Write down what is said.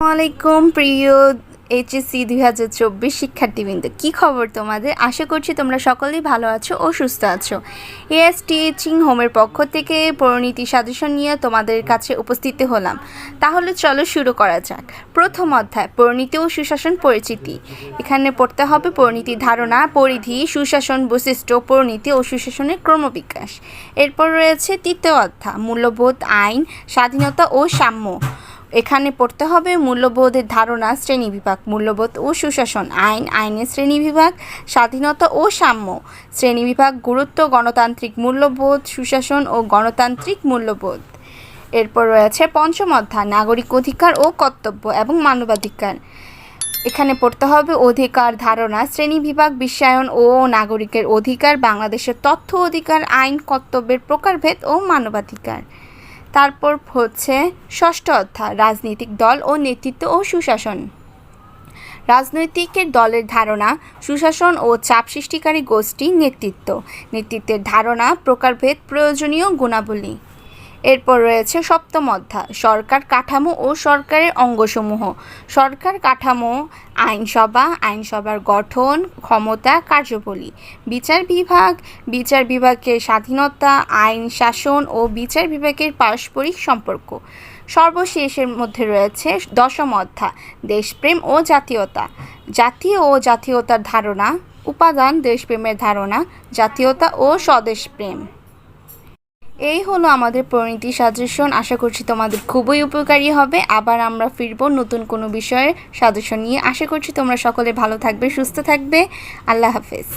আসসালামাইকুম প্রিয় এইচএসসি 2024 শিক্ষার্থীবৃন্দ, কী খবর তোমাদের? আশা করছি তোমরা সকলেই ভালো আছো ও সুস্থ আছো। এএস টিচিং হোমের পক্ষ থেকে পরিণীতি সাজেশন নিয়ে তোমাদের কাছে উপস্থিত হলাম। তাহলে চলো শুরু করা যাক। প্রথম অধ্যায়, পরিণীতি ও সুশাসন পরিচিতি। এখানে পড়তে হবে পরিণীতির ধারণা, পরিধি, সুশাসন বৈশিষ্ট্য, পরিণীতি ও সুশাসনের ক্রমবিকাশ। এরপর রয়েছে তৃতীয় অধ্যায়, মূল্যবোধ, আইন, স্বাধীনতা ও সাম্য। এখানে পড়তে হবে মূল্যবোধের ধারণা, শ্রেণীবিভাগ, মূল্যবোধ ও সুশাসন, আইন, আইনের শ্রেণীবিভাগ, স্বাধীনতা ও সাম্য, শ্রেণীবিভাগ, গুরুত্ব, গণতান্ত্রিক মূল্যবোধ, সুশাসন ও গণতান্ত্রিক মূল্যবোধ। এরপর রয়েছে পঞ্চম অধ্যায়, নাগরিক অধিকার ও কর্তব্য এবং মানবাধিকার। এখানে পড়তে হবে অধিকার ধারণা, শ্রেণীবিভাগ, বিশ্বায়ন ও নাগরিকের অধিকার, বাংলাদেশের তথ্য অধিকার, আইন, কর্তব্যের প্রকারভেদ ও মানবাধিকার। তারপর হচ্ছে ষষ্ঠ অধ্যায়, রাজনৈতিক দল ও নেতৃত্ব ও সুশাসন। রাজনৈতিকের দলের ধারণা, সুশাসন ও চাপ সৃষ্টিকারী গোষ্ঠী, নেতৃত্বের ধারণা, প্রকারভেদ, প্রয়োজনীয় গুণাবলী। এরপর রয়েছে সপ্তম অধ্যায়, সরকার কাঠামো ও সরকারের অঙ্গসমূহ। সরকার কাঠামো, আইনসভা, আইনসভার গঠন, ক্ষমতা, কার্যাবলী। বিচার বিভাগের স্বাধীনতা, আইন শাসন ও বিচার বিভাগের পারস্পরিক সম্পর্ক। সর্বশেষের মধ্যে রয়েছে দশম অধ্যায়, দেশপ্রেম ও জাতীয়তা। জাতীয় ও জাতীয়তার ধারণা, উপাদান, দেশপ্রেমের ধারণা, জাতীয়তা ও স্বদেশপ্রেম। এই হলো আমাদের পরিণীতি সাজেশন। আশা করছি তোমাদের খুবই উপকারী হবে। আবার আমরা ফিরবো নতুন কোনো বিষয়ের সাজেশন নিয়ে। আশা করছি তোমরা সকলে ভালো থাকবে, সুস্থ থাকবে। আল্লাহ হাফেজ।